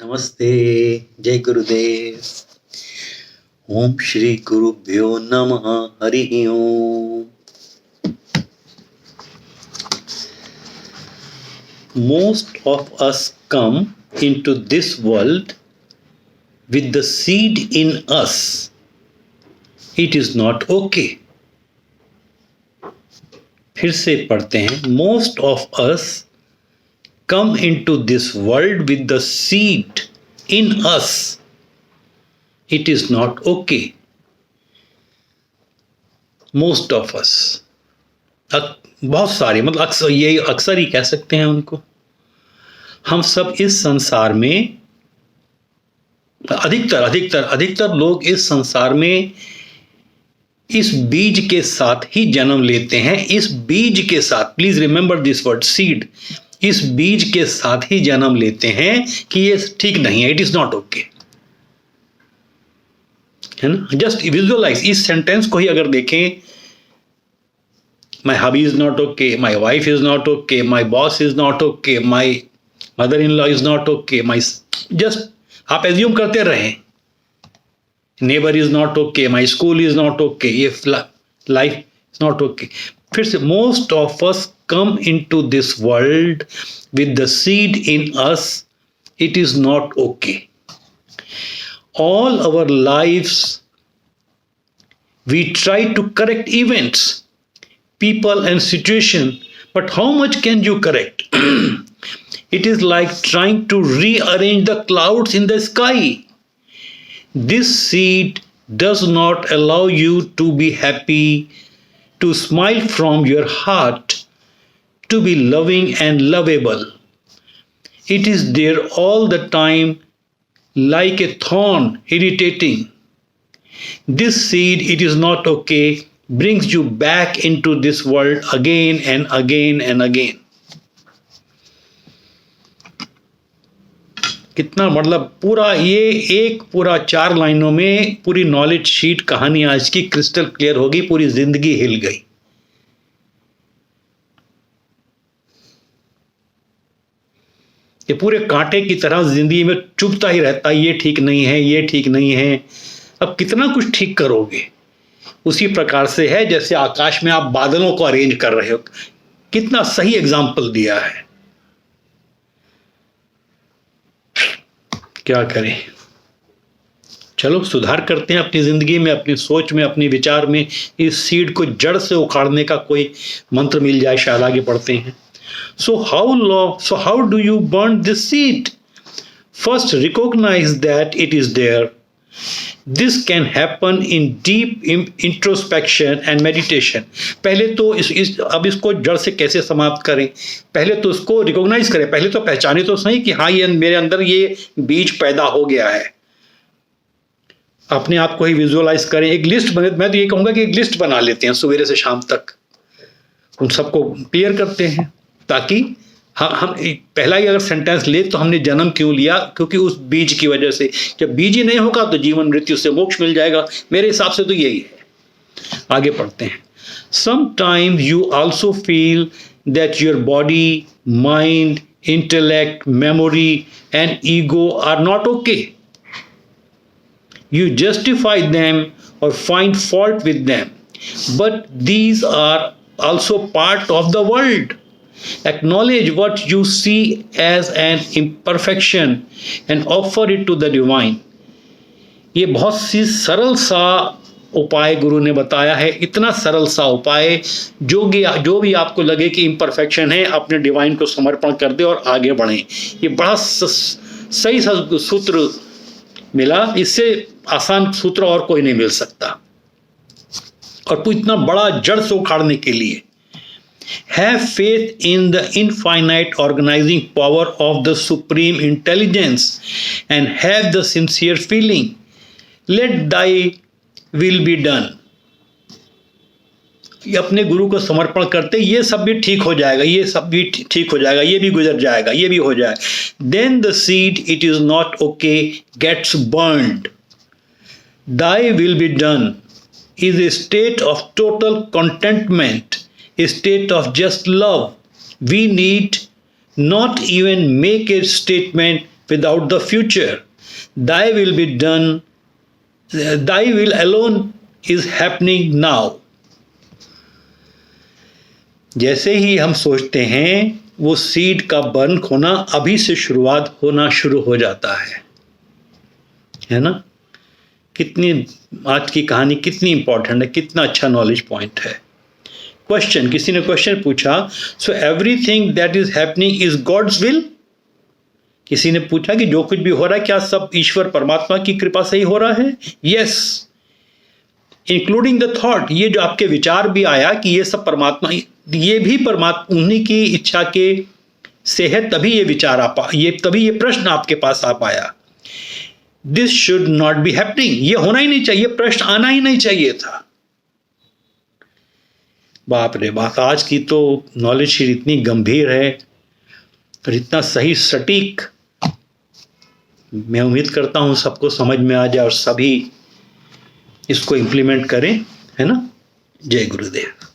नमस्ते, जय गुरुदेव। ओम श्री गुरुभ्यो नमः। हरि ओम। Most of us come into this world with the seed in us. It is not okay. फिर से पढ़ते हैं। Most of us come into this world with the seed in us. It is not okay. Most of us. बहुत सारे, मतलब अक्सर, ये अक्सर ही कह सकते हैं उनको। हम सब इस संसार में, अधिकतर लोग इस संसार में इस बीज के साथ ही जन्म लेते हैं। इस बीज के साथ, please remember this word seed, इस बीज के साथ ही जन्म लेते हैं कि ये ठीक नहीं है, इट इज नॉट ओके, है ना। जस्ट विजुअलाइज, इस सेंटेंस को ही अगर देखें, my hubby is not okay, my wife is not okay, my boss is not okay, my mother in law is not okay, my, just आप assume करते रहें, neighbour is not okay, my school is not okay, ये life is not okay. फिर से, most of us come into this world with the seed in us. It is not okay. All our lives we try to correct events, people and situation, but how much can you correct? It is like trying to rearrange the clouds in the sky. This seed does not allow you to be happy, to smile from your heart, to be loving and lovable. It is there all the time like a thorn irritating. This seed, it is not okay, brings you back into this world again and again and again. कितना, मतलब पूरा ये एक पूरा 4 लाइनों में पूरी knowledge sheet कहानी आज की क्रिस्टल क्लियर होगी, पूरी जिंदगी हिल गई। ये पूरे कांटे की तरह जिंदगी में चुभता ही रहता है, ये ठीक नहीं है, ये ठीक नहीं है। अब कितना कुछ ठीक करोगे। उसी प्रकार से है जैसे आकाश में आप बादलों को अरेंज कर रहे हो। कितना सही एग्जाम्पल दिया है। क्या करें, चलो सुधार करते हैं अपनी जिंदगी में, अपनी सोच में, अपने विचार में। इस सीड को जड़ से उखाड़ने का कोई मंत्र मिल जाए, शायद आगे बढ़ते हैं। So how do you burn this seed? First, recognize that it is there. This can happen in deep introspection and meditation. पहले तो अब इसको जड़ से कैसे समाप्त करें? पहले तो इसको रिकॉग्नाइज करें, पहले तो पहचाने तो सही कि हाँ, ये मेरे अंदर ये बीज पैदा हो गया है। अपने आप को ही विजुअलाइज करें। एक लिस्ट बने, मैं तो ये कहूँगा कि एक लिस्ट बना लेते हैं सवेरे से शाम तक, उन सबको क्लियर करते हैं, ताकि हम पहला ही अगर सेंटेंस ले तो हमने जन्म क्यों लिया, क्योंकि उस बीज की वजह से। जब बीज ही नहीं होगा तो जीवन मृत्यु से मोक्ष मिल जाएगा। मेरे हिसाब से तो यही है। आगे पढ़ते हैं। Sometimes you also feel that your body, mind, intellect, memory and ego are not okay. You justify them or find fault with them, but these are also part of the world. Acknowledge what you see as an imperfection and offer it to the divine. ये बहुत सी सरल सा उपाय गुरु ने बताया है। इतना सरल सा उपाय, जो भी आपको लगे कि इम्परफेक्शन है, अपने डिवाइन को समर्पण कर दे और आगे बढ़ें। ये बड़ा सही सा सूत्र मिला। इससे आसान सूत्र और कोई नहीं मिल सकता, और इतना बड़ा जड़ से उखाड़ने के लिए। Have faith in the infinite organizing power of the supreme intelligence and have the sincere feeling, let thy will be done. ये अपने गुरु को समर्पण करते, ये सब भी ठीक हो जाएगा, ये सब भी ठीक हो जाएगा, ये भी गुजर जाएगा, ये भी हो जाएगा। Then the seed, it is not okay, gets burned. Thy will be done is a state of total contentment, a state of just love. We need not even make a statement without the future. Thy will be done, thy will alone is happening now. जैसे ही हम सोचते हैं वो seed का burn होना अभी से शुरुआत होना शुरू हो जाता है ना। कितनी आज की कहानी कितनी इंपॉर्टेंट है, कितना अच्छा नॉलेज पॉइंट है। क्वेश्चन, किसी ने क्वेश्चन पूछा, so everything that is happening is God's will. किसी ने पूछा कि जो कुछ भी हो रहा है क्या सब ईश्वर परमात्मा की कृपा से ही हो रहा है? यस, इंक्लूडिंग द थॉट, ये जो आपके विचार भी आया कि ये सब परमात्मा, ये भी परमात्मा उन्हीं की इच्छा के से है, तभी ये विचार आ पा, ये तभी ये प्रश्न आपके पास आ पाया। This should not be happening, ये होना ही नहीं चाहिए, प्रश्न आना ही नहीं चाहिए था। बाप रे बाप, आज की तो नॉलेज शीट इतनी गंभीर है और इतना सही सटीक, मैं उम्मीद करता हूं सबको समझ में आ जाए और सभी इसको इम्प्लीमेंट करें, है ना। जय गुरुदेव।